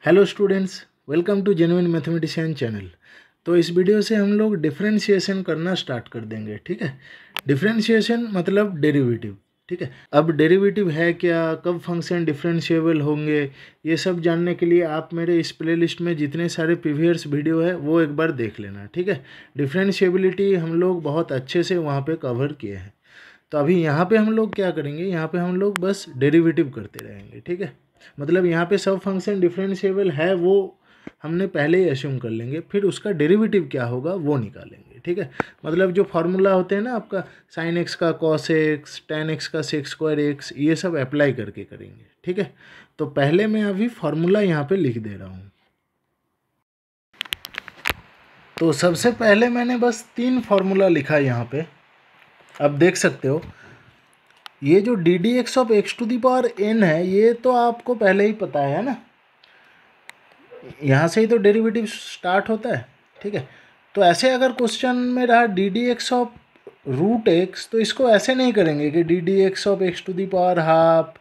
Hello students, welcome to genuine mathematician channel. तो इस video से हम लोग डिफरेंशिएशन करना स्टार्ट कर देंगे। ठीक है, डिफरेंशिएशन मतलब डेरिवेटिव। ठीक है, अब डेरिवेटिव है क्या, कब फंक्शन डिफरेंशिएबल होंगे, ये सब जानने के लिए आप मेरे इस प्लेलिस्ट में जितने सारे प्रीवियस वीडियो है वो एक बार देख लेना। ठीक है, डिफरेंशिएबिलिटी हम लोग बहुत अच्छे से वहाँ पे कवर किए हैं। तो अभी यहाँ पे हम लोग क्या करेंगे, यहाँ पे हम लोग बस डेरिवेटिव करते रहेंगे। ठीक है, मतलब यहाँ पे सब फंक्शन डिफरेंशिएबल है वो हमने पहले ही एज्यूम कर लेंगे, फिर उसका डेरिवेटिव क्या होगा वो निकालेंगे। ठीक है, मतलब जो फार्मूला होते हैं ना आपका साइन एक्स का कॉस एक्स, टेन एक्स का सेक्स स्क्वायर एक्स, ये सब अप्लाई करके करेंगे। ठीक है, तो पहले मैं अभी फार्मूला यहाँ पे लिख दे रहा हूँ। तो सबसे पहले मैंने बस 3 फार्मूला लिखा यहाँ पे, अब देख सकते हो। ये जो d d x of x to the power n है, ये तो आपको पहले ही पता है ना, यहाँ से ही तो डेरिवेटिव स्टार्ट होता है। ठीक है, तो ऐसे अगर क्वेश्चन में रहा d d x of root x, तो इसको ऐसे नहीं करेंगे कि d d x of x to the power half,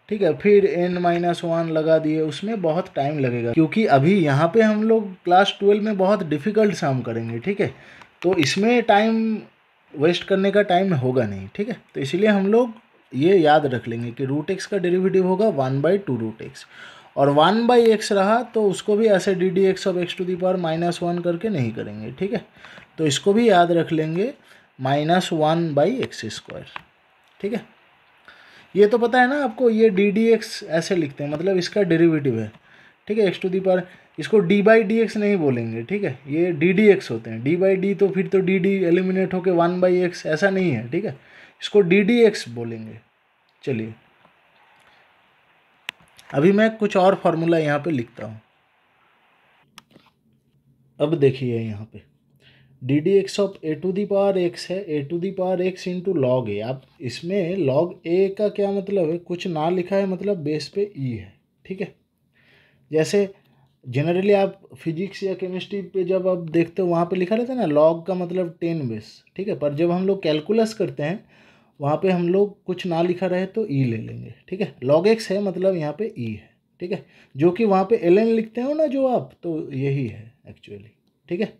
ठीक है, फिर n माइनस वन लगा दिए, उसमें बहुत टाइम लगेगा, क्योंकि अभी यहाँ पे हम लोग क्लास 12 में बहुत डिफ़िकल्ट सम करेंगे। ठीक है, तो इसमें टाइम वेस्ट करने का टाइम होगा नहीं। ठीक है, तो इसलिए हम लोग ये याद रख लेंगे कि रूट एक्स का डेरिवेटिव होगा 1/2 रूट एक्स, और 1/x रहा तो उसको भी ऐसे d d x of x to the power -1 करके नहीं करेंगे। ठीक है, तो इसको भी याद रख लेंगे -1/x²। ठीक है, ये तो पता है ना आपको, ये डी डी एक्स ऐसे लिखते हैं, मतलब इसका डेरिवेटिव है। ठीक है, एक्स टू दी पावर, इसको डी बाई डी एक्स नहीं बोलेंगे। ठीक है, ये डी डी एक्स होते हैं, डी बाई डी तो फिर तो डी डी एलिमिनेट होके 1/x ऐसा नहीं है। ठीक है, इसको डी डी एक्स बोलेंगे। चलिए, अभी मैं कुछ और फार्मूला यहाँ पे लिखता हूँ। अब देखिए यहाँ पे d d x of a to the power x है, a to the power x into log a. आप इसमें लॉग ए का क्या मतलब है, कुछ ना लिखा है मतलब बेस पे ई है। ठीक है, जैसे जनरली आप फिजिक्स या केमिस्ट्री पे जब आप देखते हो वहाँ पे लिखा रहता है ना, लॉग का मतलब 10 बेस। ठीक है, पर जब हम लोग कैलकुलस करते हैं वहाँ पे हम लोग कुछ ना लिखा रहे तो ई ले लेंगे। ठीक है, लॉग एक्स है मतलब यहाँ पे ई है। ठीक है, जो कि वहाँ पे एल एन लिखते हो ना जो आप, तो यही है एक्चुअली। ठीक है,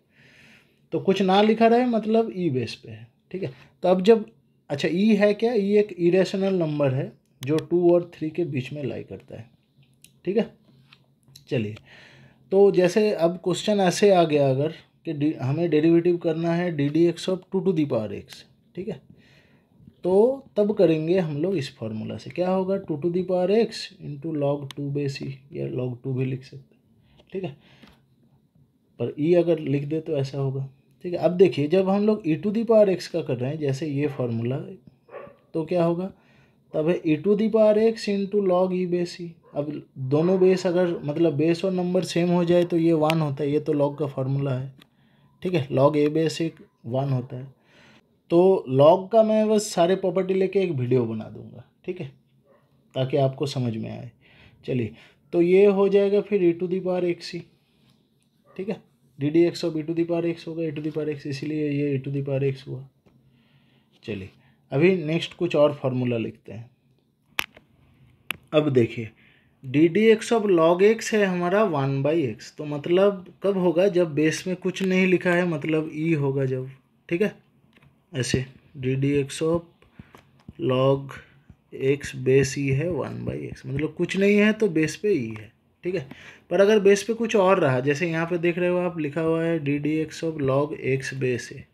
तो कुछ ना लिखा रहे मतलब ई बेस पे है। ठीक है, तो अब जब अच्छा ई है क्या, ई एक इरेशनल नंबर है जो 2 और 3 के बीच में लाई करता है। ठीक है, चलिए, तो जैसे अब क्वेश्चन ऐसे आ गया अगर कि हमें डेरिवेटिव करना है d d x of 2 to the power x. ठीक है, तो तब करेंगे हम लोग इस फॉर्मूला से, क्या होगा 2 to the power x into log 2 base e, या लॉग 2 भी लिख सकते हैं। ठीक है, पर ई अगर लिख दे तो ऐसा होगा। ठीक है, अब देखिए जब हम लोग ई टू दी पावर एक्स का कर रहे हैं, जैसे ये फार्मूला, तो क्या होगा, तब है e to the power x into log e base e. अब दोनों बेस अगर मतलब बेस और नंबर सेम हो जाए तो ये 1 होता है, ये तो लॉग का फार्मूला है। ठीक है, लॉग ए बेस एक 1 होता है। तो लॉग का मैं बस सारे प्रॉपर्टी लेके एक वीडियो बना दूंगा। ठीक है, ताकि आपको समझ में आए। चलिए, तो ये हो जाएगा फिर e to the power x ही। ठीक है, d d x of e to the power x होगा, e to the power x, इसीलिए ये e to the power x हुआ। चलिए, अभी नेक्स्ट कुछ और फार्मूला लिखते हैं। अब देखिए d d x of log x है हमारा 1/x, तो मतलब कब होगा, जब बेस में कुछ नहीं लिखा है, मतलब ई होगा जब। ठीक है, ऐसे d d x of log x base e है 1/x, मतलब कुछ नहीं है तो बेस पे ई है। ठीक है, पर अगर बेस पे कुछ और रहा, जैसे यहाँ पे देख रहे हो आप लिखा हुआ है d d x of log x base है,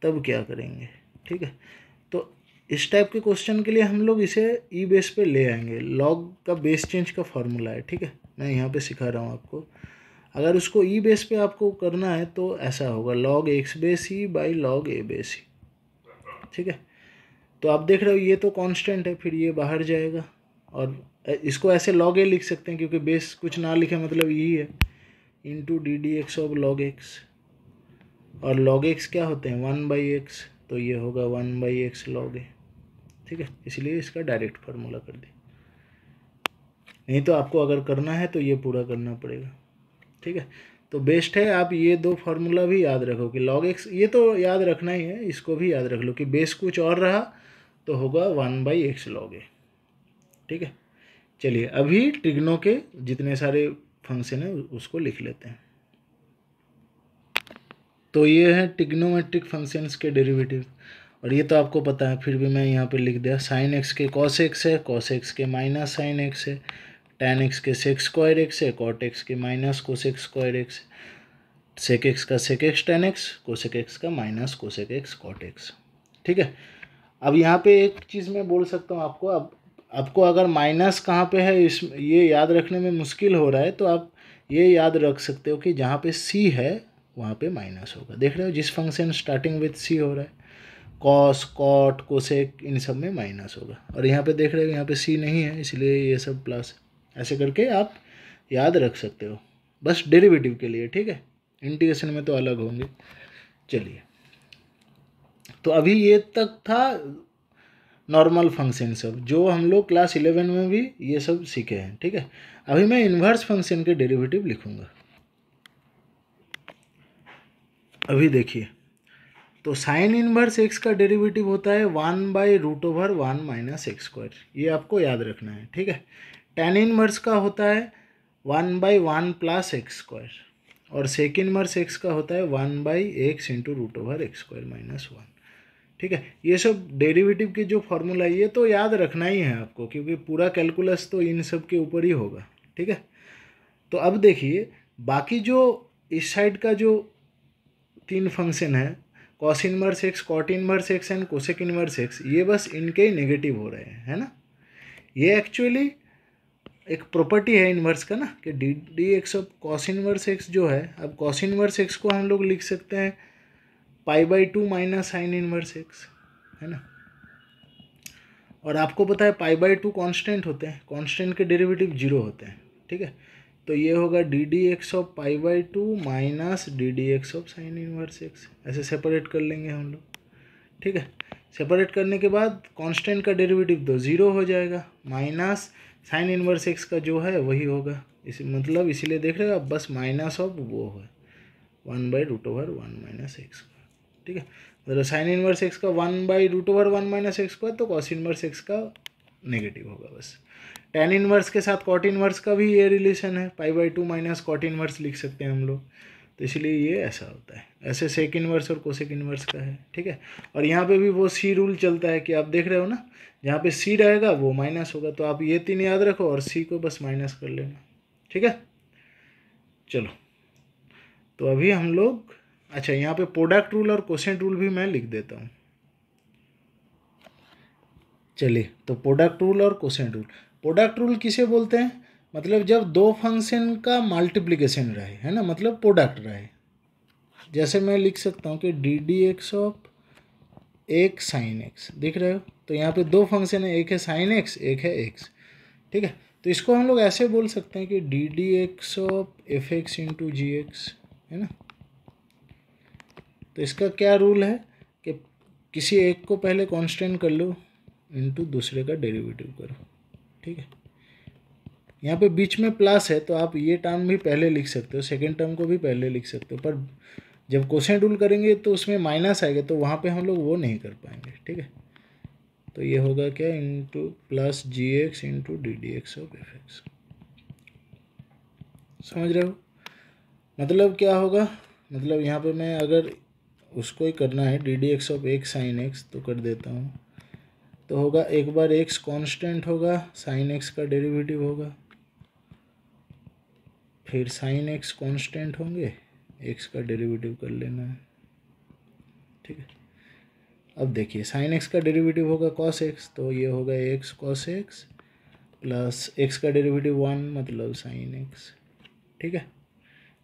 तब क्या करेंगे। ठीक है, तो इस टाइप के क्वेश्चन के लिए हम लोग इसे ई बेस पे ले आएंगे। लॉग का बेस चेंज का फॉर्मूला है। ठीक है, मैं यहाँ पे सिखा रहा हूँ आपको। अगर उसको ई बेस पे आपको करना है तो ऐसा होगा log x base e by log a base e. ठीक है, तो आप देख रहे हो ये तो कांस्टेंट है, फिर ये बाहर जाएगा, और इसको ऐसे लॉग ए लिख सकते हैं क्योंकि बेस कुछ ना लिखे मतलब यही है, into d d x of log x, और लॉग एक्स क्या होते हैं 1/x, तो ये होगा 1/x लॉग ए। ठीक है, इसलिए इसका डायरेक्ट फार्मूला कर दिया, नहीं तो आपको अगर करना है तो ये पूरा करना पड़ेगा। ठीक है, तो बेस्ट है आप ये 2 फार्मूला भी याद रखो कि लॉग एक्स, ये तो याद रखना ही है, इसको भी याद रख लो कि बेस कुछ और रहा तो होगा 1/x लॉग ए। ठीक है, चलिए अभी ट्रिग्नो के जितने सारे फंक्शन है उसको लिख लेते हैं। तो ये है ट्रिग्नोमेट्रिक फंक्शंस के डेरिवेटिव, और ये तो आपको पता है, फिर भी मैं यहाँ पे लिख दिया। साइन एक्स के कॉस एक्स है, कॉस एक्स के माइनस साइन एक्स है, टैन एक्स के सेक स्क्वायर एक्स है, कॉट एक्स के minus cosec square x, sec x का sec x tan x, cosec x का minus cosec x cot x. ठीक है। अब यहाँ पे एक चीज़ मैं बोल सकता हूँ आपको, अब आपको अगर माइनस कहाँ पे है इस ये याद रखने में मुश्किल हो रहा है, तो आप ये याद रख सकते हो कि जहाँ पे सी है वहाँ पे माइनस होगा। देख रहे हो, जिस फंक्शन स्टार्टिंग विथ सी हो रहा है, कॉस कॉट कोसेक, इन सब में माइनस होगा। और यहाँ पे देख रहे हो यहाँ पे सी नहीं है, इसलिए ये सब प्लस है। ऐसे करके आप याद रख सकते हो, बस डेरिवेटिव के लिए। ठीक है, इंटीग्रेशन में तो अलग होंगे। चलिए, तो अभी ये तक था नॉर्मल फंक्शन सब, जो हम लोग क्लास 11 में भी ये सब सीखे हैं। ठीक है, अभी मैं इन्वर्स फंक्शन के डेरिवेटिव लिखूंगा। अभी देखिए, तो साइन इनवर्स एक्स का डेरिवेटिव होता है 1/√1 माइनस एक्स स्क्वायर, ये आपको याद रखना है। ठीक है, टैन इनवर्स का होता है 1/1 प्लस एक्स स्क्वायर, और सेक इनवर्स एक्स का होता है 1/x इंटू √x² माइनस 1। ठीक है, ये सब डेरिवेटिव के जो फॉर्मूला ये तो याद रखना ही है आपको, क्योंकि पूरा कैलकुलस तो इन सब के ऊपर ही होगा। ठीक है, तो अब देखिए, बाकी जो इस साइड का जो 3 फंक्शन है, cos inverse x, cot inverse x and cosec inverse x, ये बस इनके ही नेगेटिव हो रहे हैं, है ना। ये एक्चुअली एक प्रॉपर्टी है इनवर्स का ना, कि D x of cos inverse x जो है, अब कॉस इनवर्स एक्स को हम लोग लिख सकते हैं π/2 माइनस साइन इनवर्स एक्स, है ना। और आपको पता है π/2 कांस्टेंट होते हैं, कांस्टेंट के डेरिवेटिव 0 होते हैं। ठीक है, तो ये होगा ddx of π/2 minus ddx of sine inverse x, ऐसे सेपरेट कर लेंगे हम लोग। ठीक है, सेपरेट करने के बाद कांस्टेंट का डेरिवेटिव तो 0 हो जाएगा, माइनस साइन इनवर्स एक्स का जो है वही होगा। इसी मतलब इसीलिए देख रहे हो आप, बस माइनस ऑफ वो है 1/√1 माइनस एक्स। ठीक है, मतलब साइन इनवर्स एक्स का 1/√1 माइनस एक्स स्क्वायर, तो कॉस इनवर्स एक्स का नेगेटिव होगा बस। टैन इनवर्स के साथ कॉट इनवर्स का भी ये रिलेशन है, π/2 माइनस कॉट इनवर्स लिख सकते हैं हम लोग, तो इसलिए ये ऐसा होता है। ऐसे सेक इनवर्स और कोसेक इनवर्स का है। ठीक है, और यहाँ पे भी वो सी रूल चलता है कि आप देख रहे हो ना, जहाँ पे सी रहेगा वो माइनस होगा, तो आप ये 3 याद रखो और सी को बस माइनस कर लेना। ठीक है, चलो, तो अभी हम लोग, अच्छा यहाँ पे प्रोडक्ट रूल और कोसेंट रूल भी मैं लिख देता हूँ। चलिए, तो प्रोडक्ट रूल और कोसेंट रूल। प्रोडक्ट रूल किसे बोलते हैं, मतलब जब दो फंक्शन का मल्टीप्लिकेशन रहे, है ना, मतलब प्रोडक्ट रहे। जैसे मैं लिख सकता हूँ कि ddx ऑफ एक साइन एक्स, दिख रहे हो, तो यहाँ पे दो फंक्शन है, एक है साइन एक्स, एक है एक्स। ठीक है, तो इसको हम लोग ऐसे बोल सकते हैं कि ddx of f(x) into g x, है ना। तो इसका क्या रूल है कि किसी एक को पहले कांस्टेंट कर लो, इंटू दूसरे का डेरिवेटिव करो। ठीक है, यहाँ पे बीच में प्लस है, तो आप ये टर्म भी पहले लिख सकते हो, सेकेंड टर्म को भी पहले लिख सकते हो, पर जब कोसेंट रूल करेंगे तो उसमें माइनस आएगा, तो वहाँ पे हम लोग वो नहीं कर पाएंगे। ठीक है, तो ये होगा क्या, into plus g x into ddx of f(x). समझ रहे हो, मतलब क्या होगा, मतलब यहाँ पे मैं अगर उसको ही करना है ddx ऑफ एक साइन एक्स, तो कर देता हूँ, तो होगा एक बार x कांस्टेंट होगा, साइन एक्स का डेरिवेटिव होगा, फिर साइन एक्स कांस्टेंट होंगे, एक्स का डेरिवेटिव कर लेना है। ठीक है, अब देखिए साइन एक्स का डेरिवेटिव होगा कॉस एक्स, तो ये होगा x cos x plus x का डेरिवेटिव 1 मतलब साइन एक्स। ठीक है,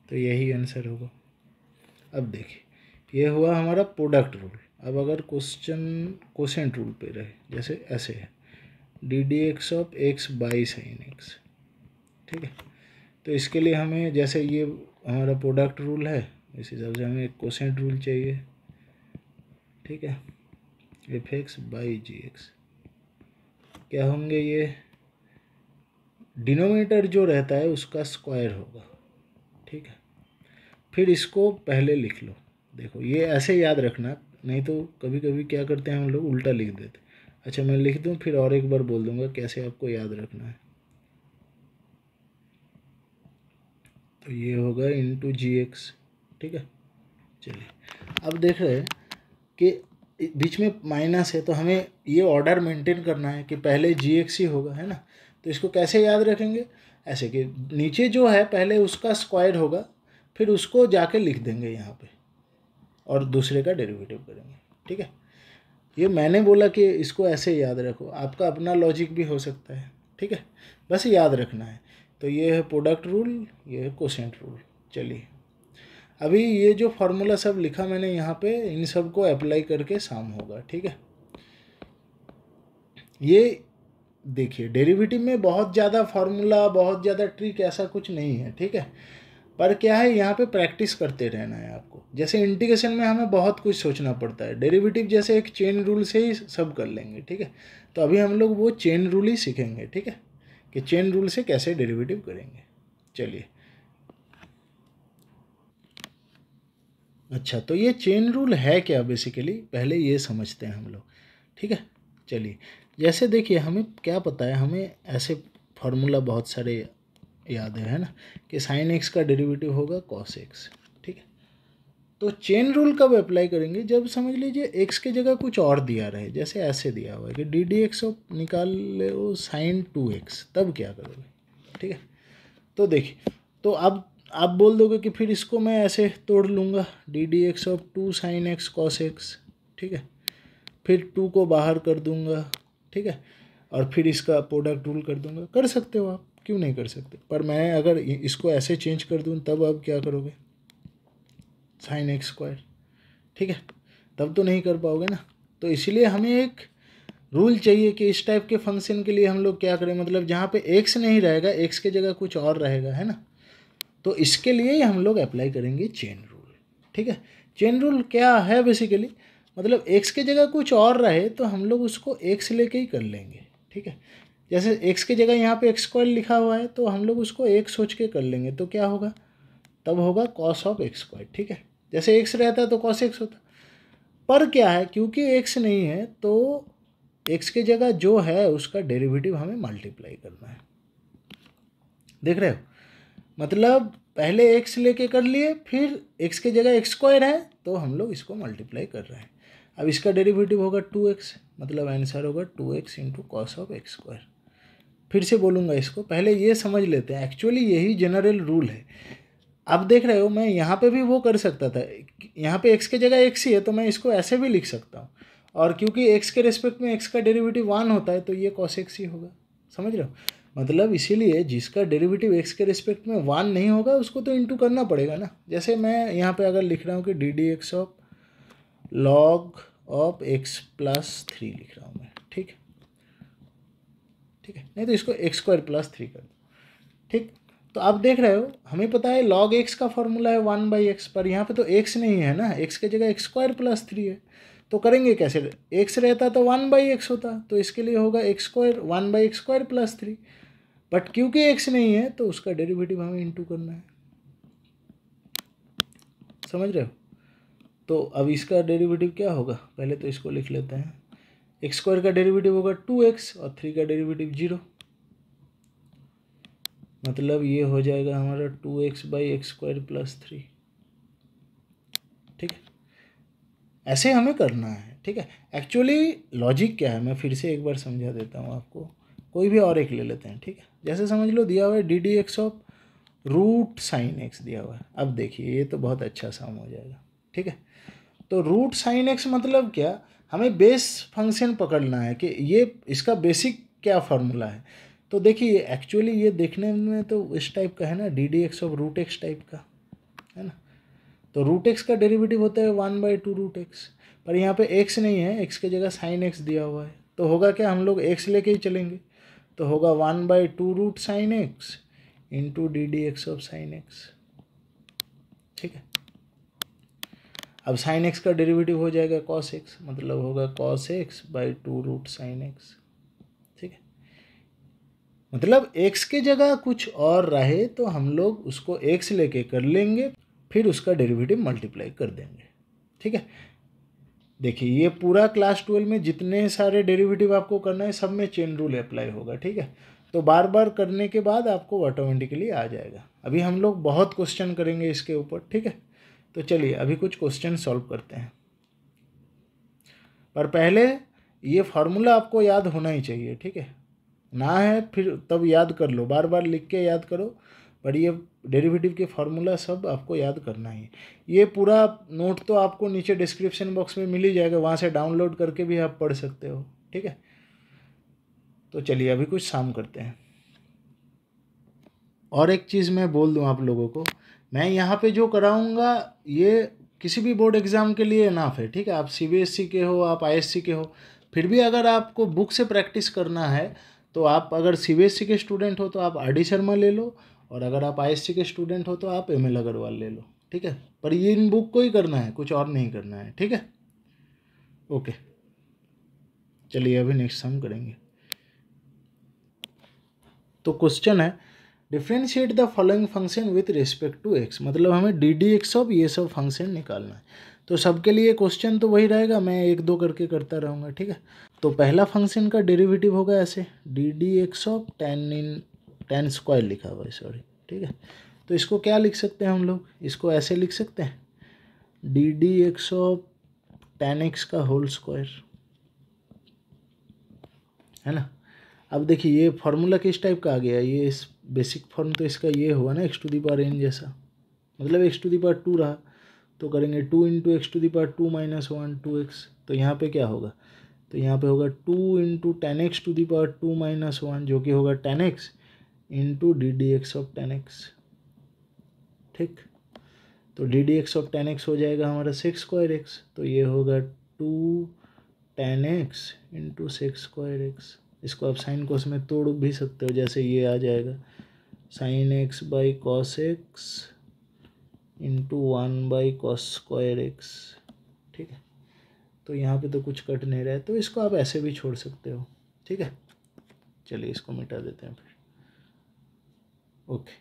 तो यही आंसर होगा। अब देखिए, ये हुआ हमारा प्रोडक्ट रूल। अब अगर क्वेश्चन कोसेंट रूल पे रहे, जैसे ऐसे है ddx of x by sine x. ठीक है, तो इसके लिए हमें, जैसे ये हमारा प्रोडक्ट रूल है, इस हिसाब से हमें एक कोसेंट रूल चाहिए। ठीक है, f(x) बाई जी एक्स, क्या होंगे ये, डिनोमिनेटर जो रहता है उसका स्क्वायर होगा। ठीक है, फिर इसको पहले लिख लो, देखो ये ऐसे याद रखना, नहीं तो कभी कभी क्या करते हैं हम लोग, उल्टा लिख देते। अच्छा, मैं लिख दूँ, फिर और एक बार बोल दूंगा कैसे आपको याद रखना है। तो ये होगा इंटू जी एक्स, ठीक है। चलिए अब देख रहे हैं कि बीच में माइनस है, तो हमें ये ऑर्डर मेंटेन करना है कि पहले जी एक्स ही होगा, है ना। तो इसको कैसे याद रखेंगे, ऐसे कि नीचे जो है पहले उसका स्क्वायर होगा, फिर उसको जाके लिख देंगे यहाँ पे और दूसरे का डेरिवेटिव करेंगे, ठीक है। ये मैंने बोला कि इसको ऐसे याद रखो, आपका अपना लॉजिक भी हो सकता है, ठीक है, बस याद रखना है। तो ये है प्रोडक्ट रूल, ये है कोसेंट रूल। चलिए अभी ये जो फार्मूला सब लिखा मैंने यहाँ पे, इन सब को अप्लाई करके साम होगा, ठीक है। ये देखिए डेरिवेटिव में बहुत ज़्यादा फार्मूला, बहुत ज़्यादा ट्रिक ऐसा कुछ नहीं है, ठीक है। पर क्या है, यहाँ पे प्रैक्टिस करते रहना है आपको। जैसे इंटीग्रेशन में हमें बहुत कुछ सोचना पड़ता है, डेरिवेटिव जैसे एक चेन रूल से ही सब कर लेंगे, ठीक है। तो अभी हम लोग वो चेन रूल ही सीखेंगे, ठीक है, कि चेन रूल से कैसे डेरिवेटिव करेंगे। चलिए अच्छा, तो ये चेन रूल है क्या बेसिकली, पहले ये समझते हैं हम लोग, ठीक है। चलिए जैसे देखिए हमें क्या पता है, हमें ऐसे फार्मूला बहुत सारे याद है ना, कि साइन एक्स का डेरिवेटिव होगा कॉस एक्स, ठीक है। तो चेन रूल कब अप्लाई करेंगे, जब समझ लीजिए एक्स की जगह कुछ और दिया रहे, जैसे ऐसे दिया हुआ है कि डी डी एक्स ऑफ निकाल ले वो साइन 2x, तब क्या करोगे, ठीक है। तो देखिए, तो अब आप बोल दोगे कि फिर इसको मैं ऐसे तोड़ लूँगा, D d x of 2 sine x cos x, ठीक है। फिर 2 को बाहर कर दूंगा, ठीक है, और फिर इसका प्रोडक्ट रूल कर दूंगा। कर सकते हो आप, क्यों नहीं कर सकते, पर मैं अगर इसको ऐसे चेंज कर दूँ तब आप क्या करोगे, साइन एक्स स्क्वायर, ठीक है, तब तो नहीं कर पाओगे ना। तो इसलिए हमें एक रूल चाहिए कि इस टाइप के फंक्शन के लिए हम लोग क्या करें, मतलब जहाँ पे एक्स नहीं रहेगा, एक्स की जगह कुछ और रहेगा, है ना। तो इसके लिए हम लोग अप्लाई करेंगे चेन रूल, ठीक है। चेन रूल क्या है बेसिकली, मतलब एक्स की जगह कुछ और रहे तो हम लोग उसको एक्स लेके ही कर लेंगे, ठीक है। जैसे एक्स की जगह यहाँ पे एक्स स्क्वायर लिखा हुआ है, तो हम लोग उसको एक सोच के कर लेंगे, तो क्या होगा, तब होगा कॉस ऑफ एक्स स्क्वायर, ठीक है। जैसे एक्स रहता है तो कॉस एक्स होता, पर क्या है, क्योंकि एक्स नहीं है तो एक्स की जगह जो है उसका डेरिवेटिव हमें मल्टीप्लाई करना है, देख रहे हो। मतलब पहले एक्स लेके कर लिए, फिर एक्स की जगह एक्स स्क्वायर है तो हम लोग इसको मल्टीप्लाई कर रहे हैं। अब इसका डेरिवेटिव होगा 2x, मतलब आंसर होगा 2x into cos of x square. फिर से बोलूँगा इसको, पहले ये समझ लेते हैं, एक्चुअली यही जनरल रूल है। अब देख रहे हो मैं यहाँ पे भी वो कर सकता था, यहाँ पे एक्स की जगह एक्स ही है तो मैं इसको ऐसे भी लिख सकता हूँ, और क्योंकि एक्स के रिस्पेक्ट में एक्स का डेरिवेटिव 1 होता है तो ये कॉस एक्स ही होगा, समझ रहे हो। मतलब इसीलिए जिसका डेरिवेटिव एक्स के रिस्पेक्ट में 1 नहीं होगा उसको तो इंटू करना पड़ेगा ना। जैसे मैं यहाँ पे अगर लिख रहा हूँ कि d d x of log of x plus 3 लिख रहा हूँ मैं, ठीक है, ठीक है, नहीं तो इसको एक्स स्क्वायर प्लस 3 कर दो, ठीक। तो आप देख रहे हो हमें पता है लॉग एक्स का फॉर्मूला है 1/x, पर यहाँ पे तो एक्स नहीं है ना, एक्स की जगह एक्स स्क्वायर प्लस 3 है। तो करेंगे कैसे, एक्स रहता तो 1/x होता, तो इसके लिए होगा x square 1/x square plus 3, but क्योंकि एक्स नहीं है तो उसका डेरिवेटिव हमें इंटू करना है, समझ रहे हो। तो अब इसका डेरिवेटिव क्या होगा, पहले तो इसको लिख लेते हैं, एक्स स्क्वायर का डेरिवेटिव होगा 2x और 3 का डेरिवेटिव 0, मतलब ये हो जाएगा हमारा 2x/x² प्लस 3, ठीक है। ऐसे हमें करना है, ठीक है। एक्चुअली लॉजिक क्या है मैं फिर से एक बार समझा देता हूँ आपको, कोई भी और एक ले लेते हैं, ठीक है। जैसे समझ लो दिया हुआ है d d x of root sine x दिया हुआ है। अब देखिए ये तो बहुत अच्छा सम हो जाएगा, ठीक है। तो रूट साइन एक्स मतलब क्या, हमें बेस फंक्शन पकड़ना है कि ये इसका बेसिक क्या फार्मूला है। तो देखिए एक्चुअली ये देखने में तो इस टाइप का है ना, d d x of root x type का है ना। तो रूट एक्स का डेरिवेटिव होता है 1/2 रूट एक्स, पर यहाँ पे एक्स नहीं है, एक्स की जगह साइन एक्स दिया हुआ है, तो होगा क्या, हम लोग एक्स लेके ही चलेंगे, तो होगा 1/2 root sine x into d d x of sine x, ठीक है। अब साइन एक्स का डेरिवेटिव हो जाएगा कॉस एक्स, मतलब होगा cos x by 2 root sine x, ठीक है। मतलब एक्स की जगह कुछ और रहे तो हम लोग उसको एक्स लेके कर लेंगे, फिर उसका डेरिवेटिव मल्टीप्लाई कर देंगे, ठीक है। देखिए ये पूरा क्लास 12 में जितने सारे डेरिवेटिव आपको करना है सब में चेन रूल अप्लाई होगा, ठीक है। तो बार बार करने के बाद आपको ऑटोमेटिकली आ जाएगा। अभी हम लोग बहुत क्वेश्चन करेंगे इसके ऊपर, ठीक है। तो चलिए अभी कुछ क्वेश्चन सॉल्व करते हैं, पर पहले ये फार्मूला आपको याद होना ही चाहिए, ठीक है। ना है फिर तब याद कर लो, बार बार लिख के याद करो, पर ये डेरिवेटिव के फार्मूला सब आपको याद करना है। ये पूरा नोट तो आपको नीचे डिस्क्रिप्शन बॉक्स में मिल ही जाएगा, वहाँ से डाउनलोड करके भी आप पढ़ सकते हो, ठीक है। तो चलिए अभी कुछ शाम करते हैं। और एक चीज़ मैं बोल दूं आप लोगों को, मैं यहाँ पे जो कराऊंगा ये किसी भी बोर्ड एग्ज़ाम के लिए इनफ है, ठीक है। आप सीबीएसई के हो, आप आईएससी के हो, फिर भी अगर आपको बुक से प्रैक्टिस करना है तो आप अगर सीबीएसई के स्टूडेंट हो तो आप आर डी शर्मा ले लो, और अगर आप आईएससी के स्टूडेंट हो तो आप एम एल अग्रवाल ले लो, ठीक है। पर ये इन बुक को ही करना है, कुछ और नहीं करना है, ठीक है। ओके, चलिए अभी नेक्स्ट सम करेंगे। तो क्वेश्चन है differentiate the following function with respect to x, मतलब हमें डी डी एक्स ऑफ ये सब फंक्शन निकालना है। तो सबके लिए क्वेश्चन तो वही रहेगा, मैं एक दो करके करता रहूँगा, ठीक है। तो पहला फंक्शन का डेरिवेटिव होगा ऐसे d d x of ten square लिखा हुआ है, सॉरी, ठीक है। तो इसको क्या लिख सकते हैं हम लोग, इसको ऐसे लिख सकते हैं D d x of tan x का होल स्क्वायर, है ना। अब देखिए ये फार्मूला किस टाइप का आ गया, ये इस बेसिक फॉर्म तो इसका ये हुआ ना x to the power n जैसा, मतलब x to the power two रहा तो करेंगे two into x to the power two minus one, two x. तो यहाँ पे क्या होगा, तो यहाँ पे होगा two into tan x to the power two minus one, जो कि होगा tan x into d d x of tan x, ठीक। तो d d x of tan x हो जाएगा हमारा सेक्स स्क्वायर एक्स, तो ये होगा two tan x into sec square x. इसको आप साइन कोस में तोड़ भी सकते हो, जैसे ये आ जाएगा sine x by cos x into one by cos square x, ठीक है। तो यहाँ पे तो कुछ कट नहीं रहा है, तो इसको आप ऐसे भी छोड़ सकते हो, ठीक है। चलिए इसको मिटा देते हैं फिर। ओके,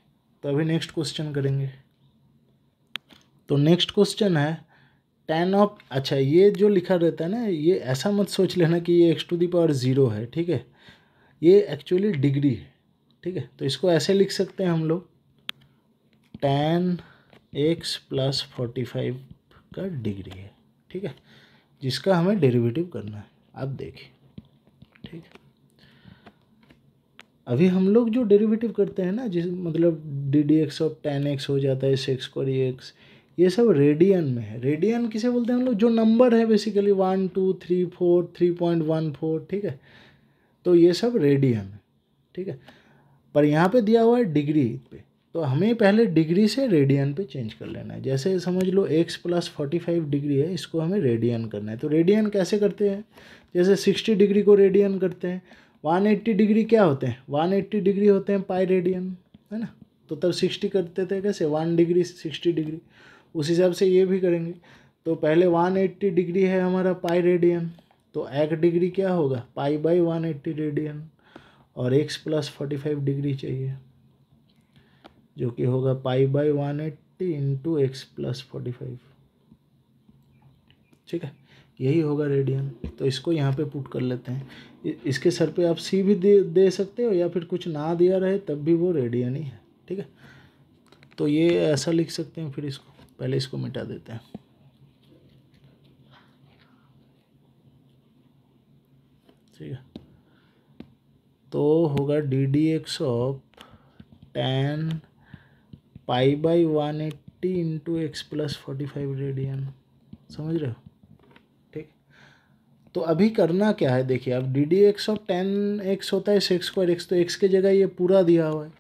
तो अभी नेक्स्ट क्वेश्चन करेंगे। तो नेक्स्ट क्वेश्चन है टेन ऑफ, अच्छा ये जो लिखा रहता है ना, ये ऐसा मत सोच लेना कि ये x to the power zero है, ठीक है। ये एक्चुअली डिग्री है, ठीक है। तो इसको ऐसे लिख सकते हैं हम लोग टेन एक्स प्लस 45 का डिग्री है, ठीक है, जिसका हमें डेरिवेटिव करना है। अब देखिए, ठीक है, अभी हम लोग जो डेरिवेटिव करते हैं ना, जिस मतलब D d x of tan x हो जाता है सेक्स स्क्वायर एक्स, ये सब रेडियन में है। रेडियन किसे बोलते हैं हम लोग, जो नंबर है बेसिकली 1 2 3 4 3.14, ठीक है। तो ये सब रेडियन है, ठीक है। पर यहाँ पे दिया हुआ है डिग्री पे, तो हमें पहले डिग्री से रेडियन पे चेंज कर लेना है। जैसे समझ लो x प्लस 45 डिग्री है, इसको हमें रेडियन करना है। तो रेडियन कैसे करते हैं, जैसे 60 डिग्री को रेडियन करते हैं। 180 डिग्री क्या होते हैं, 180 डिग्री होते हैं पाई रेडियन, है ना। तो तब 60 करते थे कैसे, 1 डिग्री 60 डिग्री, उस हिसाब से ये भी करेंगे। तो पहले 180 डिग्री है हमारा पाई रेडियन, तो 1 डिग्री क्या होगा पाई बाई 180 रेडियन, और x प्लस 45 डिग्री चाहिए, जो कि होगा pi by 180 into x plus 45, ठीक है। यही होगा रेडियन। तो इसको यहाँ पे पुट कर लेते हैं। इसके सर पे आप सी भी दे सकते हो, या फिर कुछ ना दिया रहे तब भी वो रेडियन ही है, ठीक है। तो ये ऐसा लिख सकते हैं। फिर इसको पहले इसको मिटा देते हैं, ठीक है। तो होगा d d x of ten pi by 180 into x plus 45 radian, समझ रहे हो, ठीक। तो अभी करना क्या है, देखिए अब D d x of tan x होता है सेक्स स्क्वायर एक्स, तो एक्स की जगह ये पूरा दिया हुआ है,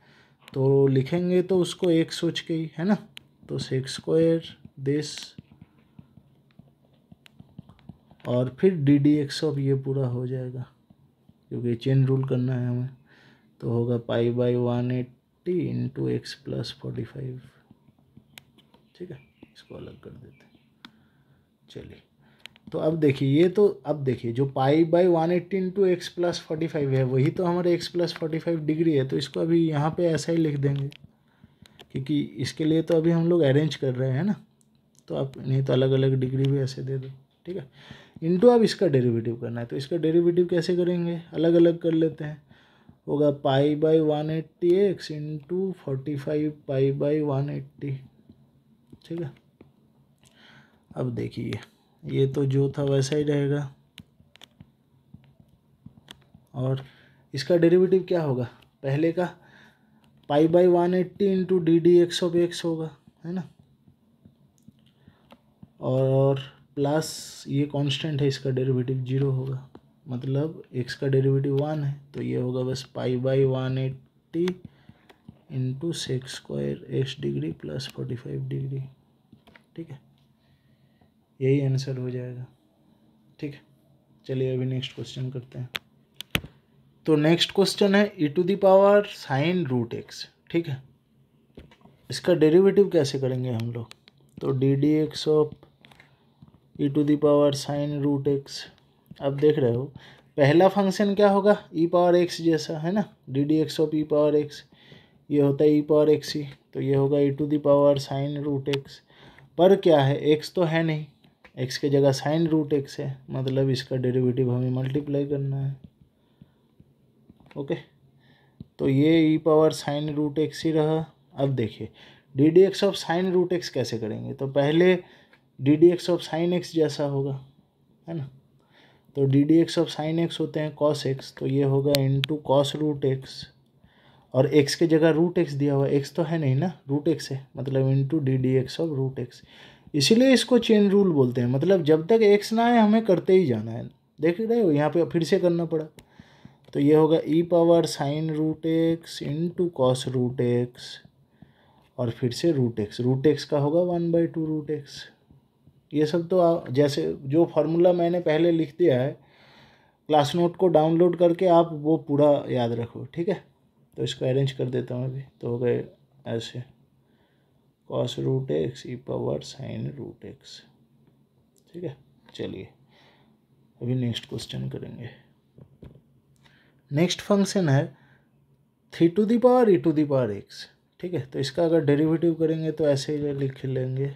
तो लिखेंगे तो उसको एक सोच के ही, है ना। तो सेक्स स्क्वायर दिस, और फिर डी डी एक्स ऑफ ये पूरा हो जाएगा, क्योंकि चेन रूल करना है हमें। तो होगा pi by 180 into x plus 45, ठीक है। इसको अलग कर देते हैं। चलिए, तो अब देखिए ये तो, अब देखिए जो pi by 180 into x plus 45 है, वही तो हमारे एक्स प्लस 45 डिग्री है। तो इसको अभी यहाँ पे ऐसा ही लिख देंगे, क्योंकि इसके लिए तो अभी हम लोग अरेंज कर रहे हैं ना। तो आप नहीं तो अलग अलग डिग्री भी ऐसे दे दो, ठीक है। इंटू अब इसका डेरिवेटिव करना है, तो इसका डेरिवेटिव कैसे करेंगे, अलग अलग कर लेते हैं। होगा pi by 180x into 45 pi by 180। ठीक है, अब देखिए ये तो जो था वैसा ही रहेगा, और इसका डेरिवेटिव क्या होगा, पहले का pi by 180 into d d x of x होगा, है ना, और प्लस ये कांस्टेंट है, इसका डेरिवेटिव 0 होगा, मतलब x का डेरिवेटिव 1 है, तो ये होगा बस pi by 180 into sec square x degree plus 45 degree. ठीक है, यही आंसर हो जाएगा। ठीक है, चलिए अभी नेक्स्ट क्वेश्चन करते हैं। तो नेक्स्ट क्वेश्चन है e to the power sine root x. ठीक है, इसका डेरिवेटिव कैसे करेंगे हम लोग, तो d d x of e to the power sine root x. अब देख रहे हो पहला फंक्शन क्या होगा, ई पावर एक्स जैसा, है ना, d d x of E power x, ये होता है ई पावर एक्स ही, तो ये होगा e to the power sine root x. पर क्या है, एक्स तो है नहीं, एक्स के जगह साइन रूट एक्स है, मतलब इसका डेरिवेटिव हमें मल्टीप्लाई करना है। ओके, तो ये e power sine root x ही रहा। अब देखिए d d x of sine root x कैसे करेंगे, तो पहले d d x of sine x जैसा होगा, है ना, तो d d x of sine x होते हैं कॉस एक्स, तो ये होगा इंटू कॉस रूट एक्स, और एक्स के जगह रूट एक्स दिया हुआ है, एक्स तो है नहीं ना, रूट एक्स है, मतलब into d d x of root x. इसीलिए इसको चेन रूल बोलते हैं, मतलब जब तक एक्स ना आए हमें करते ही जाना है। देख रहे हो यहाँ पे फिर से करना पड़ा, तो ये होगा e power sine root x into cos root x, और फिर से रूट एक्स का होगा 1/2 रूट एक्स। ये सब तो जैसे जो फार्मूला मैंने पहले लिख दिया है, क्लास नोट को डाउनलोड करके आप वो पूरा याद रखो। ठीक है, तो इसको अरेंज कर देता हूँ अभी, तो हो गए ऐसे cos root x e power sine root x. ठीक है, चलिए अभी नेक्स्ट क्वेश्चन करेंगे। नेक्स्ट फंक्शन है three to the power e to the power x. ठीक है, तो इसका अगर डेरिवेटिव करेंगे तो ऐसे ही लिख लेंगे।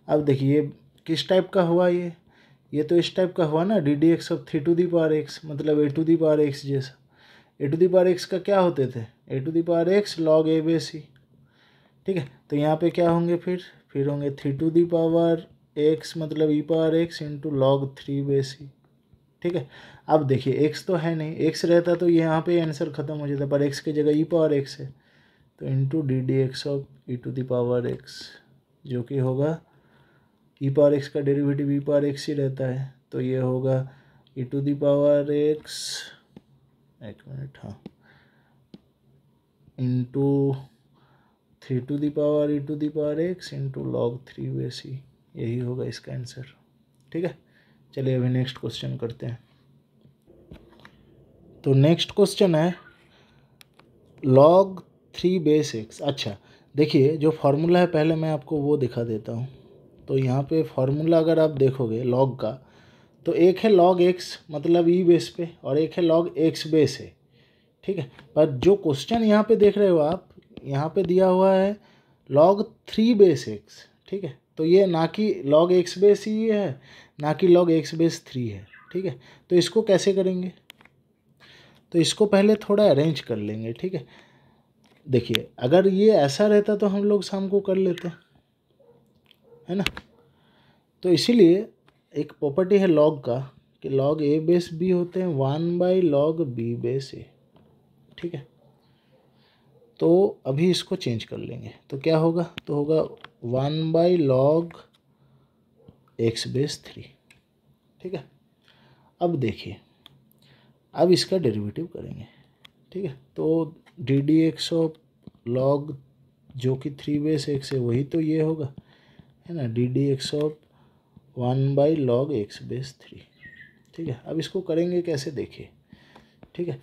अब देखिए किस टाइप का हुआ, ये तो इस टाइप का हुआ ना, d d x of three to the power x, मतलब a to the power x जैसा। A to the power x का क्या होते थे, a to the power x log a base e. ठीक है, तो यहाँ पे क्या होंगे, फिर होंगे three to the power x, मतलब e power x into log 3 बे सी। ठीक है, अब देखिए एक्स तो है नहीं, एक्स रहता तो यहाँ पे आंसर खत्म हो जाता, पर एक्स की जगह ई पावर एक्स है, तो into d d x of e to the power x, जो कि होगा ई पावर एक्स का डेरिवेटिव ई पावर एक्स ही रहता है, तो ये होगा e to the power x, एक मिनट, हाँ, into three to the power e to the power x into log 3 बे सी, यही होगा इसका आंसर। ठीक है, चलिए अभी नेक्स्ट क्वेश्चन करते हैं। तो नेक्स्ट क्वेश्चन है log 3 बेस एक्स। अच्छा देखिए जो फार्मूला है पहले मैं आपको वो दिखा देता हूँ। तो यहाँ पे फार्मूला अगर आप देखोगे log का, तो एक है log x मतलब ई बेस पे, और एक है log x बेस है। ठीक है, पर जो क्वेश्चन यहाँ पे देख रहे हो आप, यहाँ पे दिया हुआ है log 3 बेस एक्स। ठीक है, तो ये ना कि log x बेस ही है, ना कि log x बेस 3 है। ठीक है, तो इसको कैसे करेंगे, तो इसको पहले थोड़ा अरेंज कर लेंगे। ठीक है, देखिए अगर ये ऐसा रहता तो हम लोग शाम को कर लेते, है ना, तो इसीलिए एक प्रॉपर्टी है log का कि log a बेस b होते हैं 1/log b बेस a। ठीक है, तो अभी इसको चेंज कर लेंगे, तो क्या होगा, तो होगा 1/log x बेस 3। ठीक है, अब देखिए अब इसका डेरिवेटिव करेंगे। ठीक है, तो d d x of log जो कि 3 बेस एक्स है वही तो ये होगा, है ना, d d x of 1/log x base 3। ठीक है, अब इसको करेंगे कैसे देखिए। ठीक है,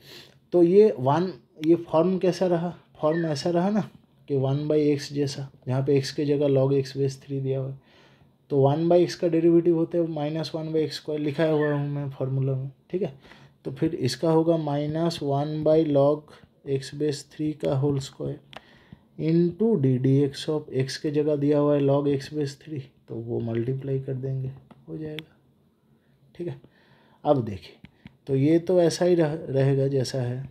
तो ये फॉर्म कैसा रहा, फॉर्म ऐसा रहा ना कि 1/x जैसा, जहाँ पे x के जगह log x बेस 3 दिया हुआ है, तो 1/x का डेरिवेटिव होता है -1/x² लिखा हुआ हूँ मैं फार्मूला में। ठीक है, तो फिर इसका होगा -1/log x बेस 3 का whole square into d d x of x के जगह दिया हुआ है log x बेस 3, तो वो मल्टीप्लाई कर देंगे, हो जाएगा। ठीक है, अब देखिए तो ये तो ऐसा ही रहेगा जैसा है,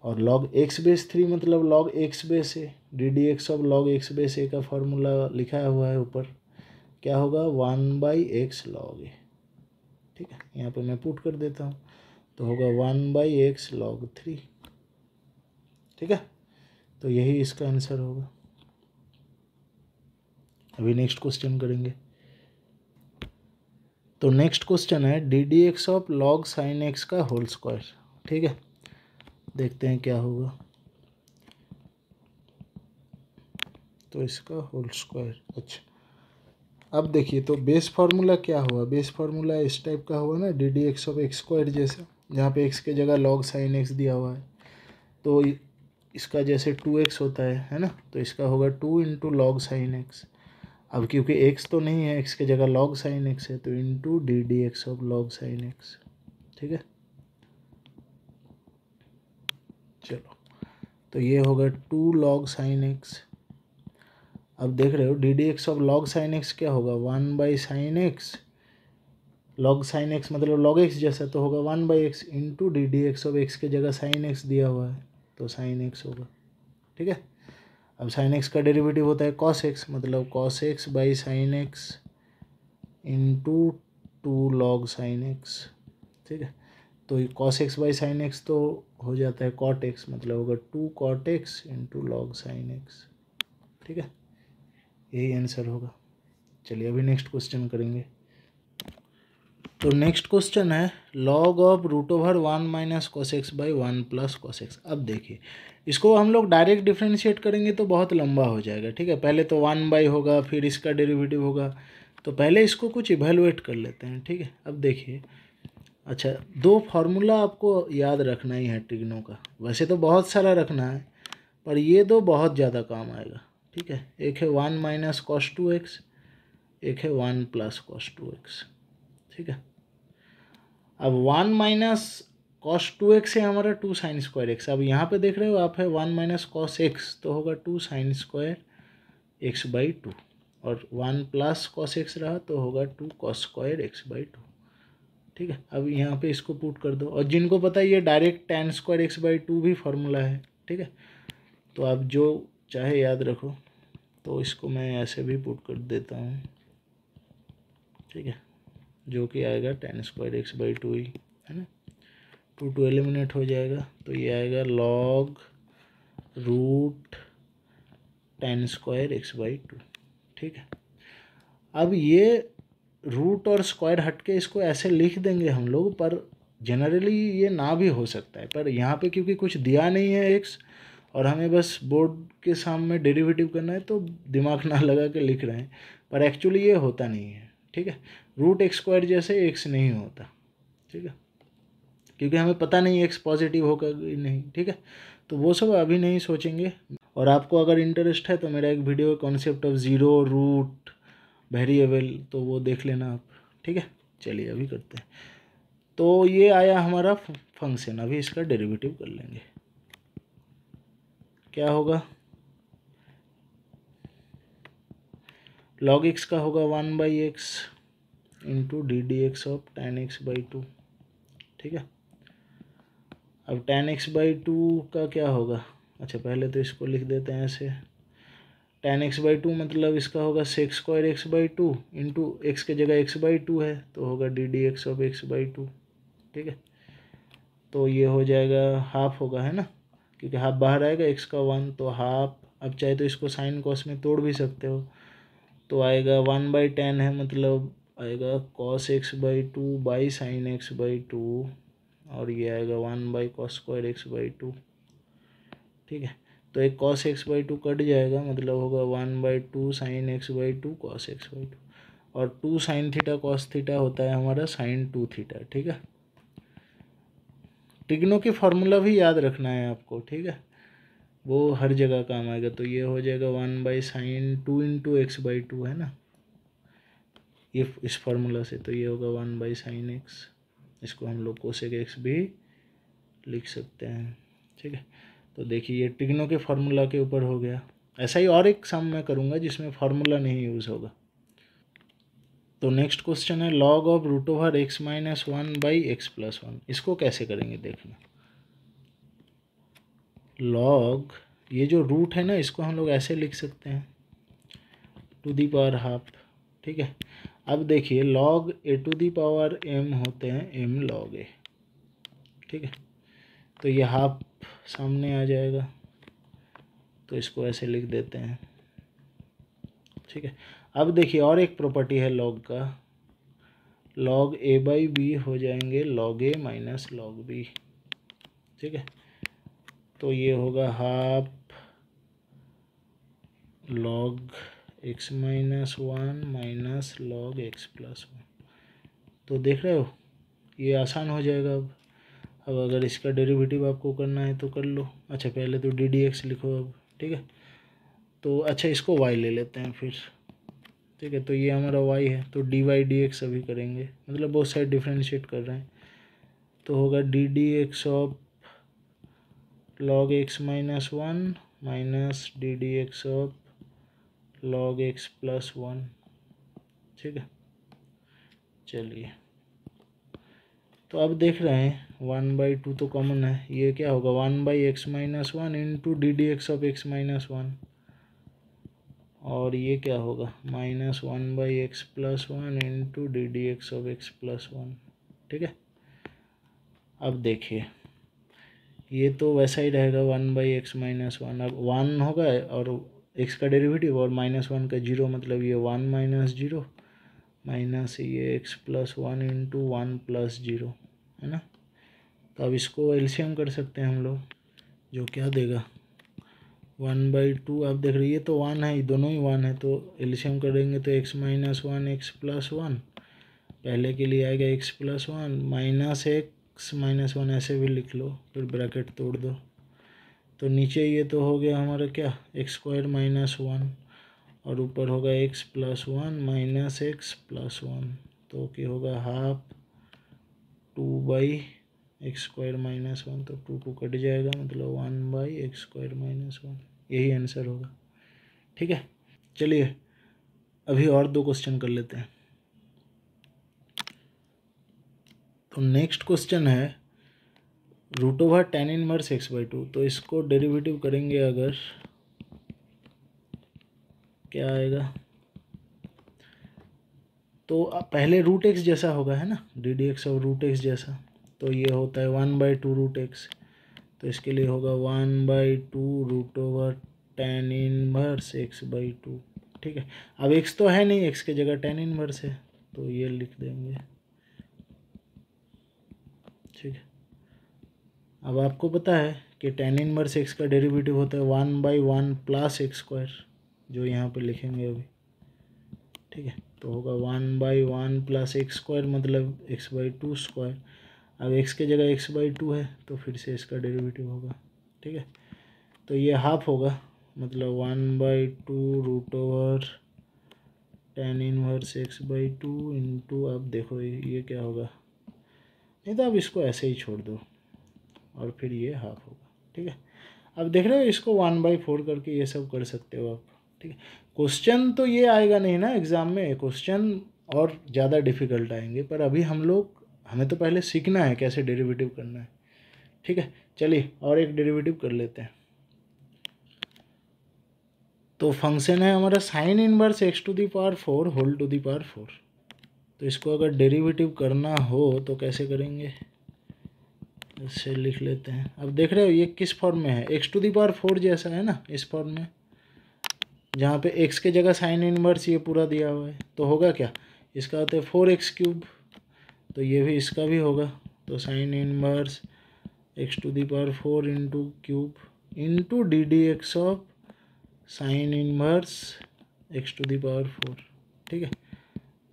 और log x बेस 3 मतलब log x base a, D d x of log x base a का फॉर्मूला लिखा हुआ है ऊपर, क्या होगा 1/x log a। ठीक है, यहाँ पे मैं पुट कर देता हूँ, तो होगा 1/x log 3। ठीक है, तो यही इसका आंसर होगा। अभी नेक्स्ट क्वेश्चन करेंगे। तो नेक्स्ट क्वेश्चन है d d x of log sine x का होल स्क्वायर। ठीक है, देखते हैं क्या होगा। तो इसका होल स्क्वायर, अच्छा अब देखिए, तो बेस फार्मूला क्या हुआ, बेस फार्मूला इस टाइप का हुआ ना, d d x of x square जैसा, जहाँ पे एक्स के जगह लॉग साइन एक्स दिया हुआ है। तो इसका जैसे 2x होता है ना, तो इसका होगा 2 इंटू लॉग साइन एक्स। अब क्योंकि x तो नहीं है, x के जगह लॉग साइन एक्स है, तो into d d x of log sine x. ठीक है, चलो तो ये होगा 2 लॉग साइन एक्स। अब देख रहे हो D d x of log sine x क्या होगा, 1/sin x, log sine x मतलब लॉग एक्स जैसा, तो होगा 1/x into d d x of x के जगह साइन एक्स दिया हुआ है, तो साइन एक्स होगा। ठीक है, अब साइन एक्स का डेरिवेटिव होता है कॉस एक्स, मतलब cos x by sine x into 2 log sine x. ठीक है, तो cos x by sine x तो हो जाता है कॉट एक्स, मतलब होगा 2 cot x into log sine x. ठीक है, यही आंसर होगा। चलिए अभी नेक्स्ट क्वेश्चन करेंगे। तो नेक्स्ट क्वेश्चन है log of root over 1 minus cos x by 1 plus cos x. अब देखिए, इसको हम लोग डायरेक्ट डिफ्रेंशिएट करेंगे तो बहुत लंबा हो जाएगा। ठीक है, पहले तो 1 बाई होगा, फिर इसका डेरिवेटिव होगा, तो पहले इसको कुछ इवेलुएट कर लेते हैं। ठीक है, अब देखिए, अच्छा दो फार्मूला आपको याद रखना ही है ट्रिग्नो का, वैसे तो बहुत सारा रखना है, पर ये दो बहुत ज़्यादा काम आएगा। ठीक है, एक है 1 माइनस कॉस 2x, एक है 1 प्लस कॉस 2x। ठीक है, अब 1 माइनस कॉस 2x है हमारा 2 साइन स्क्वायर एक्स। अब यहाँ पे देख रहे हो आप है 1 माइनस कॉस एक्स, तो होगा 2 साइन स्क्वायर एक्स बाई 2, और 1 प्लस कॉस एक्स रहा तो होगा 2 कॉस स्क्वायर एक्स बाई 2। ठीक है, अब यहाँ पे इसको पुट कर दो, और जिनको पता है ये direct tan square x by 2 भी फार्मूला है। ठीक है, तो आप जो चाहे याद रखो, तो इसको मैं ऐसे भी पुट कर देता हूँ। ठीक है, जो कि आएगा tan स्क्वायर एक्स बाई 2 ही है ना, 2 एलिमिनेट हो जाएगा, तो ये आएगा log root tan square x by 2। ठीक है, अब ये रूट और स्क्वायर हट के इसको ऐसे लिख देंगे हम लोग, पर जनरली ये ना भी हो सकता है, पर यहाँ पे क्योंकि कुछ दिया नहीं है एक्स, और हमें बस बोर्ड के सामने डेरिवेटिव करना है, तो दिमाग ना लगा के लिख रहे हैं, पर एक्चुअली ये होता नहीं है। ठीक है, रूट एक्स स्क्वायर जैसे एक्स नहीं होता। ठीक है, क्योंकि हमें पता नहीं एक्स पॉजिटिव होगा कि नहीं। ठीक है, तो वो सब अभी नहीं सोचेंगे। और आपको अगर इंटरेस्ट है तो मेरा एक video concept of zero root variable, तो वो देख लेना आप। ठीक है, चलिए अभी करते हैं। तो ये आया हमारा फंक्शन, अभी इसका डेरिवेटिव कर लेंगे। क्या होगा, लॉग एक्स का होगा 1/x into d d x of tan x by 2। ठीक है, अब tan x बाई 2 का क्या होगा, अच्छा पहले तो इसको लिख देते हैं ऐसे, tan x बाई 2 मतलब इसका होगा sec square x by 2 into x के जगह x बाई 2 है, तो होगा d d x of x by 2। ठीक है, तो ये हो जाएगा हाफ होगा, है ना, क्योंकि हाफ बाहर आएगा, x का 1 तो हाफ। अब चाहे तो इसको साइन कॉस में तोड़ भी सकते हो, तो आएगा 1/10 है, मतलब आएगा cos x by 2 by sine x by 2, और ये आएगा 1/cos स्क्वायर एक्स बाई 2। ठीक है, तो एक कॉस एक्स बाई 2 कट जाएगा, मतलब होगा 1/2 sine x by 2 cos x by 2, और 2 साइन थीटा कॉस थीटा होता है हमारा साइन 2 थीटा। ठीक है, ट्रिग्नो की फार्मूला भी याद रखना है आपको। ठीक है, वो हर जगह काम आएगा। तो ये हो जाएगा 1/sin2 इंटू एक्स बाई 2 है ना, ये इस फार्मूला से, तो ये होगा 1/sin x, इसको हम लोग कोसेक एक्स भी लिख सकते हैं। ठीक है, तो देखिए ये ट्रिग्नो के फार्मूला के ऊपर हो गया। ऐसा ही और एक सम मैं करूँगा जिसमें फार्मूला नहीं यूज़ होगा। तो नेक्स्ट क्वेश्चन है log of root over x minus 1 by x plus 1। इसको कैसे करेंगे देखना। लॉग ये जो रूट है ना इसको हम लोग ऐसे लिख सकते हैं टू दी पावर हाफ, ठीक है। अब देखिए log a to the power m होते हैं एम लॉग ए, ठीक है। तो ये हाफ सामने आ जाएगा, तो इसको ऐसे लिख देते हैं, ठीक है। अब देखिए और एक प्रॉपर्टी है लॉग का, लॉग ए बाई बी हो जाएंगे लॉग ए माइनस लॉग बी, ठीक है। तो ये होगा half log x minus one minus log x plus one. तो देख रहे हो ये आसान हो जाएगा। अब अगर इसका डेरिवेटिव आपको करना है तो कर लो। अच्छा पहले तो डी डी एक्स लिखो अब, ठीक है। तो अच्छा इसको वाई ले लेते हैं फिर, ठीक है। तो ये हमारा वाई है, तो डी वाई डी एक्स अभी करेंगे, मतलब बहुत साइड डिफ्रेंशिएट कर रहे हैं। तो होगा d d x of log x minus one minus D d x of log x plus one, ठीक है। चलिए तो अब देख रहे हैं 1/2 तो कॉमन है, ये क्या होगा 1/x minus one into d d x of x minus one, और ये क्या होगा -1/x plus one into d d x of x plus one, ठीक है। अब देखिए ये तो वैसा ही रहेगा 1/x माइनस वन, अब 1 होगा और x का डेरिवेटिव और -1 का 0, मतलब ये 1 माइनस 0 माइनस ये x plus one into 1 plus 0, है ना। तो अब इसको एलसीएम कर सकते हैं हम लोग, जो क्या देगा 1/2। आप देख रहे ये तो 1 है, दोनों ही 1 है, तो एलसीएम करेंगे तो x minus one x plus one, पहले के लिए आएगा x plus one minus x minus one, ऐसे भी लिख लो, फिर ब्रैकेट तोड़ दो। तो नीचे ये तो हो गया हमारा क्या एक्स स्क्वायर माइनस वन, और ऊपर होगा x plus one minus x plus one, तो क्या होगा half 2/x square minus one, तो 2 कट जाएगा, मतलब 1/x स्क्वायर माइनस वन, यही आंसर होगा, ठीक है। चलिए अभी और 2 क्वेश्चन कर लेते हैं। तो नेक्स्ट क्वेश्चन है √tan इनवर्स x/2, तो इसको डेरिवेटिव करेंगे अगर, क्या आएगा, तो पहले √x जैसा होगा, है ना, डी डी एक्स और √x जैसा, तो ये होता है 1/2 √x, तो इसके लिए होगा 1/2 √tan इनवर्स x/2, ठीक है। अब x तो है नहीं, x की जगह tan इनवर्स है, तो ये लिख देंगे, ठीक है। अब आपको पता है कि tan इनवर्स x का डेरिवेटिव होता है 1/1 प्लस एक्स स्क्वायर, जो यहाँ पे लिखेंगे अभी, ठीक है। तो होगा 1/1 प्लस एक्स स्क्वायर, मतलब x/2 स्क्वायर। अब x की जगह x/2 है, तो फिर से इसका डेरिवेटिव होगा, ठीक है। तो ये हाफ होगा, मतलब 1/2 √tan इनवर्स x/2 इंटू, अब देखो ये क्या होगा, नहीं तो अब इसको ऐसे ही छोड़ दो और फिर ये हाफ होगा, ठीक है। अब देख रहे हो इसको 1/4 करके ये सब कर सकते हो आप, ठीक है। क्वेश्चन तो ये आएगा नहीं ना एग्ज़ाम में, क्वेश्चन और ज़्यादा डिफिकल्ट आएंगे, पर अभी हमें तो पहले सीखना है कैसे डेरिवेटिव करना है, ठीक है। चलिए और एक डेरिवेटिव कर लेते हैं। तो फंक्शन है हमारा sine inverse x⁴ whole to the power 4। तो इसको अगर डेरिवेटिव करना हो तो कैसे करेंगे, इससे लिख लेते हैं। अब देख रहे हो ये किस फॉर्म में है, x⁴ जैसा है ना, इस फॉर्म में, जहाँ पे x के जगह साइन इनवर्स ये पूरा दिया हुआ है, तो होगा क्या, इसका होता है 4x³, तो ये भी इसका भी होगा, तो sign inverse x⁴ into cube into d d x of sine inverse x⁴, ठीक है।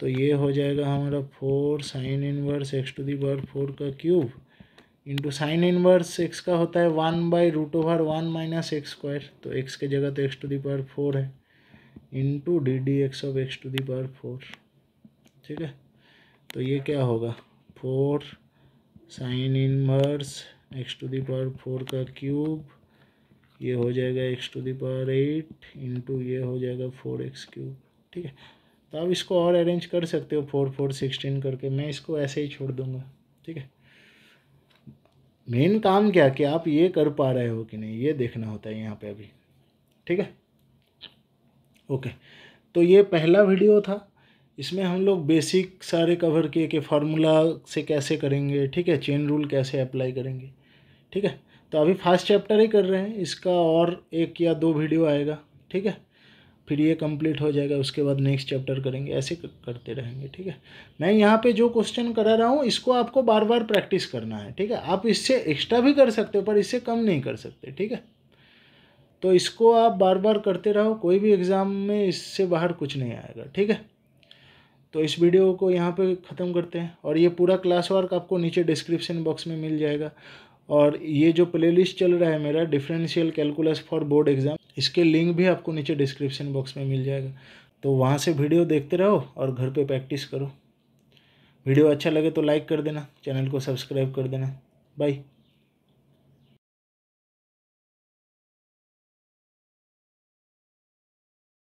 तो ये हो जाएगा हमारा 4 साइन इनवर्स x⁴ का cube into sine inverse x का होता है 1/√1 माइनस एक्स स्क्वायर, तो x के जगह तो x⁴ है, into d d x of x⁴, ठीक है। तो ये क्या होगा 4 साइन इनवर्स x⁴ का क्यूब, ये हो जाएगा x⁸ इंटू ये हो जाएगा 4x³, ठीक है। तो आप इसको और अरेंज कर सकते हो 4 4 16 करके, मैं इसको ऐसे ही छोड़ दूंगा, ठीक है। मेन काम क्या कि आप ये कर पा रहे हो कि नहीं, ये देखना होता है यहाँ पे अभी। ठीक है, ओके। तो ये पहला वीडियो था, इसमें हम लोग बेसिक सारे कवर किए कि फार्मूला से कैसे करेंगे, ठीक है, चेन रूल कैसे अप्लाई करेंगे। ठीक है, तो अभी फर्स्ट चैप्टर ही कर रहे हैं, इसका और 1 या 2 वीडियो आएगा। ठीक है, फिर ये कंप्लीट हो जाएगा, उसके बाद नेक्स्ट चैप्टर करेंगे, ऐसे करते रहेंगे। ठीक है, मैं यहाँ पे जो क्वेश्चन करा रहा हूँ इसको आपको बार बार प्रैक्टिस करना है। ठीक है, आप इससे एक्स्ट्रा भी कर सकते हो पर इससे कम नहीं कर सकते। ठीक है, तो इसको आप बार बार करते रहो, कोई भी एग्ज़ाम में इससे बाहर कुछ नहीं आएगा। ठीक है, तो इस वीडियो को यहाँ पे ख़त्म करते हैं, और ये पूरा क्लास वर्क आपको नीचे डिस्क्रिप्शन बॉक्स में मिल जाएगा। और ये जो प्लेलिस्ट चल रहा है मेरा differential calculus for board exam, इसके लिंक भी आपको नीचे डिस्क्रिप्शन बॉक्स में मिल जाएगा। तो वहाँ से वीडियो देखते रहो और घर पे प्रैक्टिस करो। वीडियो अच्छा लगे तो लाइक कर देना, चैनल को सब्सक्राइब कर देना। बाय।